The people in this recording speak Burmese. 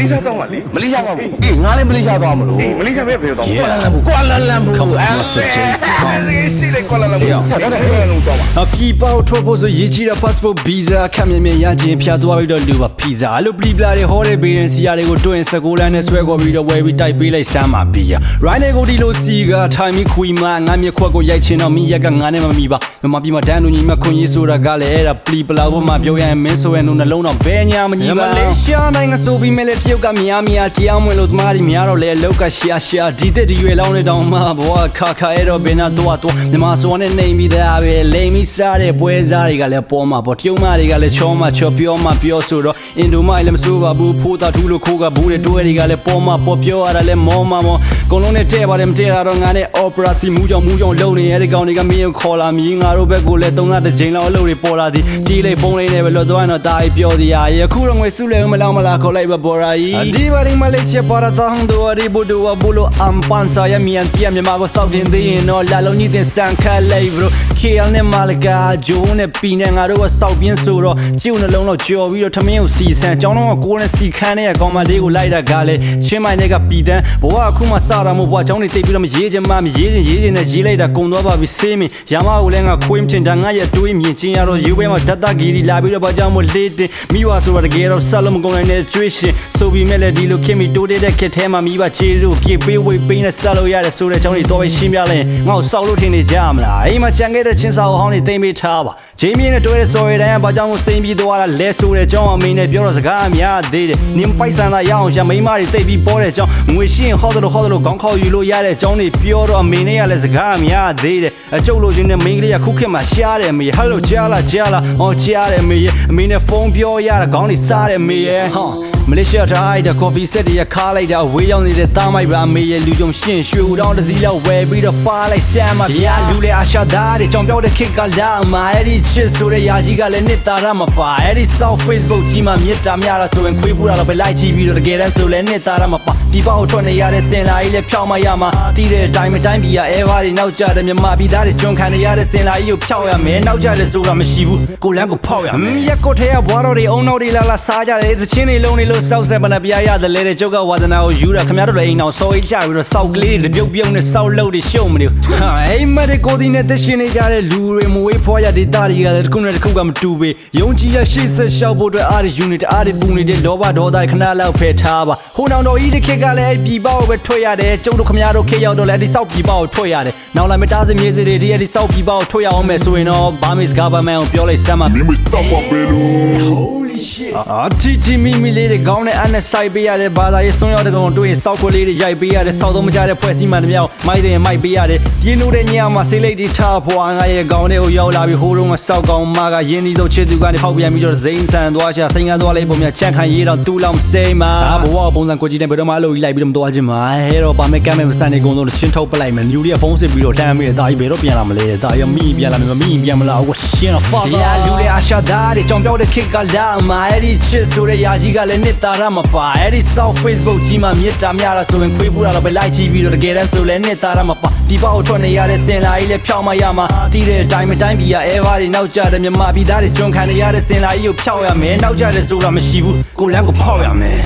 လေးရှားတော့မလေးမလေးရှားသွားဘူးအေးငါလည်းမလေးရှားသွားမလို့အေးမလေးရှားပဲဖေတော့ကွာလာလမ်ပူရှိလေကွာလာလမ်ပူတော့တော့တော့ ပြည်ပေါထုတ်ဖို့ဆိုရေးချီတဲ့ passport visa ခက်မြင်မြင်ရခြင်းဖြတ်သွားပြီးတော့လူပါ visa အဲ့လိုပလီပလာတွေဟောတဲ့ဘေးရင်စီယာတွေကိုတွင်16လမ်းနဲ့ဆွဲခေါ်ပြီးတော့ဝယ်ပြီးတိုက်ပေးလိုက်စမ်းပါဘီယာ right နဲ့ကိုဒီလိုစီကထိုင်မီခွေမငါမျက်ခွက်ကိုရိုက်ချင်တော့မိရက်ကငါနဲ့မမီပါမပြီးမှဒန်းလူညီမခွန်ရေးဆိုတာကလည်းအဲ့ဒါပလီပလာဘမပြောရရင်မင်းဆိုရင်နှလုံးတော့ဘဲညာမညီပါမလေးရှားနိုင်ငံဆိုပြီးမဲ့လေတရုတ်ကများများကြောင်းဝင်လို့တမားကြီးများတော့လေလောက်ကရှာဒီတဲ့ဒီရွယ်လောင်းနေတောင်မှဘဝခါအဲ့တော့ဘယ်နာတော့မြမဆိုနဲ့နေမိသားပဲလိမ်မိစားတဲ့ပွဲစားတွေကလည်းပေါ်မှာပေါ့တရုတ်မတွေကလည်းချောမချောပြောမှပြောဆိုတော့အင်ဒိုမိုင်းလည်းမစိုးပါဘူးဖိုးတာထူးလို့ခိုးကဘူးတဲ့တွဲတွေကလည်းပေါ်မှာပေါ်ပြောရတာလည်းမောမှာမောကုံလုံးနဲ့တဲ့ပါတယ်မတဲ့တော့ငါနဲ့ opera စီမူးကြောင်လုံနေရတဲ့ကောင်တွေကမင်းကိုခေါ်လာမြည်ငါတို့ဘက်ကိုလည်း3လတစ်ချိန်လောက်အလုပ်တွေပေါ်လာသည်ကြီးလေးပုံလေးနဲ့ပဲလွတ်သွားရင်တော့တာကြီးပြောသည်ရခုတော့ငွေစုလဲမလောင်းမလားခေါ်လိုက်ပါဘော်ရာကြီးဒီဘာရီမလေးချပါရတောင်းတို့ရီဘူဒူဝဘူလိုအမ်ပန်ဆာယမီယန်တီယမြန်မာကိုစောက်တင်သေးရင်တော့လာလုံးကြီးတင်စံခက်လိုက်ဘရိုKLနဲ့မာလကာဂျိုးနဲ့ပီနဲ့ငါတို့ကစောက်ပြင်းဆိုတော့ကျုပ်နှလုံးတော့ကြော်ပြီးတော့ထမင်းကိုစီဆန်ကျောင်းတော့ကိုနဲ့စီခန်းနဲ့ကောင်မလေးကိုလိုက်တာကလည်းချင်းမိုင်တွေကပီတန်းဘဝအခုမှစတာမို့ဘဝကျောင်းနေတိတ်ပြီးတော့မရေးချင်မှမရေးချင်နဲ့ရေးလိုက်တာကုံသွားပါပြီစေးမင်းရမကိုလည်းငါခွေးမတင်တာငါရဲ့တွေးမြင်ချင်းရတော့ယူပဲမှာဓာတ်တဂီရီလာပြီးတော့ဘာကြောင့်မို့လေးတင်မိဝါဆိုတော့တကယ်တော့ဆက်လို့မကုန်နိုင်တဲ့ကျွေးရှင်ဆိုပြီးမဲ့လည်းဒီလိုခင်မီတိုးတဲ့ခက်ထဲမှာမိဘချေစုပြေပေးဝေးပေးနဲ့ဆက်လို့ရတယ်ဆိုတဲ့ကျောင်းတွေတော့ပဲရှင်းပြလဲငါ့ကိုစောက်လို့ထင်နေကြမလားအိမ်မှာချန်ခဲ့တဲ့ချင်းစာဟောင်းတွေသိမ့်ပေးထားပါဂျေးမီနဲ့တွဲတဲ့စော်ရတိုင်းကဘာကြောင့်မို့စိမ့်ပြီးသွားတာလဲဆိုတဲ့ကျောင်းအမေနဲ့ပြောတော့စကားအများသေးတယ်နင်းပိုက်ဆန်လာရအောင်ရမိန်းမတွေတိတ်ပြီးပေါ်တဲ့ကျောင်းငွေရှင်းဟောတယ်လို့ခေါင်းခေါက်ယူလို့ရတဲ့ကျောင်းတွေပြောတော့အမေနဲ့ကလည်းစကားအများသေးတယ်အကျုပ်လိုချင်တဲ့မိန်းကလေးကခုခေတ်မှာရှားတယ်မေဟယ်လိုကြားလားအော်ကြားတယ်မေအမေနဲ့ဖုန်းပြောရတာခေါင်းလေးစားတယ်မေမလေးရှားတိုင်းတဲ့ coffee set တွေခါလိုက်တာဝေးရောက်နေတဲ့သားမိုက်ပါမေရဲ့လူကြုံရှင်းရွှေဦးတောင်းတစ်စီးလောက်ဝယ်ပြီးတော့ပါလိုက်ဆမ်းမှာဗျာလူလေအရှာသားတွေကြောင်ပြောတဲ့ခစ်ကလာမာအဲ့ဒီချစ်ဆိုတဲ့ယာကြီးကလည်းနှစ်တာရမပါအဲ့ဒီ South Facebook ကြီးမှာမြစ်တာများတာဆိုရင်ခွေးဖူးတာတော့ပဲလိုက်ကြည့်ပြီးတော့တကယ်တမ်းဆိုလဲနှစ်တာရမပါဒီပေါက်ထွက်နေရတဲ့စင်လာကြီးလည်းဖြောင်းမရမှာတီးတဲ့အတိုင်းမတိုင်းပြီးရအဲဘာတွေနောက်ကျတဲ့မြမပြည်သားတွေကျွန်းခံနေရတဲ့စင်လာကြီးကိုဖြောက်ရမယ်နောက်ကျတဲ့ဆိုတာမရှိဘူးကိုလန်းကိုဖောက်ရမယ်ရက်ကိုထဲကဘွားတော်တွေအုံနောက်တွေလာစားကြတယ်သချင်းတွေလုံးနေလို့စောက်ဆက်ပနပြားရတယ်လေတဲ့ကျုပ်ကဝါသနာကိုယူတာခင်ဗျားတို့လည်းအိမ်အောင်စော်ကြီးကြပြီးတော့စောက်ကလေးတွေပြုံနဲ့စောက်လို့တွေရှုံမနေဘူးအိမ်မက်ကိုဒီနဲ့တရှင်နေကြတဲ့လူတွေမဝေးဖွားရတဲ့တာတွေကလည်းတစ်ခုနဲ့တစ်ခုကမတူပေယုံကြည်ရရှိဆက်ရှောက်ဖို့အတွက်အားရယူနေတဲ့အားရပူနေတဲ့လောဘဒေါသခဏလောက်ဖယ်ထားပါဟိုနောင်တော်ကြီးတစ်ခက်ကလည်းပြည်ပေါက်ပဲထွက်ရတယ်ကျုပ်တို့ခင်ဗျားတို့ခေရောက်တော့လည်းဒီစောက်ပြည်ပေါက်ထွက်ရတယ်နောက်လာမတားစမြေစီတွေဒီစောက်ပြည်ပေါက်ထွက်ရအောင်မယ်ဆိုရင်တော့ဘာမစ်ဂါဗာမန်ကိုပြောလိုက်စမ်းပါမင်းမတော့ပါပဲလို့ တီမီလေးတွေခေါင်းနဲ့အနဲ့ဆိုင်ပေးရတယ်ဘာသာရေးဆွံ့ရောက်တဲ့ကောင်တွေ့ရင်စောက်ခွေးလေးတွေရိုက်ပေးရတယ်စောက်သုံးမကြတဲ့ဖွဲ့စည်းမှန်တမြောက်မိုက်တယ်မိုက်ပေးရတယ်ပြင်းလို့တဲ့ညမှာဆေးလိတ်တွေထားဖွာငါရဲ့ခေါင်းတွေကိုရောက်လာပြီးဟိုးတုန်းကစောက်ကောင်မကရင်းနှီးဆုံးချစ်သူကနေဖောက်ပြန်ပြီးတော့ဇိမ်းဆန်သွားချစိန်ကန်းသွားလေးပုံများချန်ခံရေးတော့တူလောက်မစိမ့်မှာဘဝပုံစံကိုကြည့်နေဘယ်တော့မှအလုပ်ကြီးလိုက်ပြီးတော့မသွားခြင်းမှာဟဲတော့ဗာမဲကမ်းမဲမဆန်နေကုန်တော့ချင်းထုတ်ပလိုက်မယ်ညူလေးကဖုန်းစစ်ပြီးတော့တန်းမိတယ်တာကြီးဘယ်တော့ပြန်လာမလဲတာရမိပြန်လာမယ်မမိပြန်မလားဟိုရှင်းတော့ဖာသာလူတွေအရှာသားတွေကြောင်ပြောတဲ့ခစ်ကလာမာအဲ့ဒီချစ်ဆိုတဲ့ယာကြီးကလည်းနှစ်တာရမပါအဲ့ဒီ South Facebook ကြီးမှာမြစ်တာများတာဆိုရင်ခွေးဖူးတာတော့ပဲလိုက်ကြည့်ပြီးတော့တကယ်တမ်းဆိုလဲနှစ်တာရမပါဒီပေါက်ထွက်နေရတဲ့စင်လာကြီးလည်းဖြောင်းမရမှာတီးတဲ့အတိုင်းပြည်ရအဲဘာတွေနောက်ကျတဲ့မြမပြည်သားတွေကျွန်းခံနေရတဲ့စင်လာကြီးကိုဖြောက်ရမယ်နောက်ကျတဲ့ဆိုတာမရှိဘူးကိုလန်းကိုဖောက်ရမယ်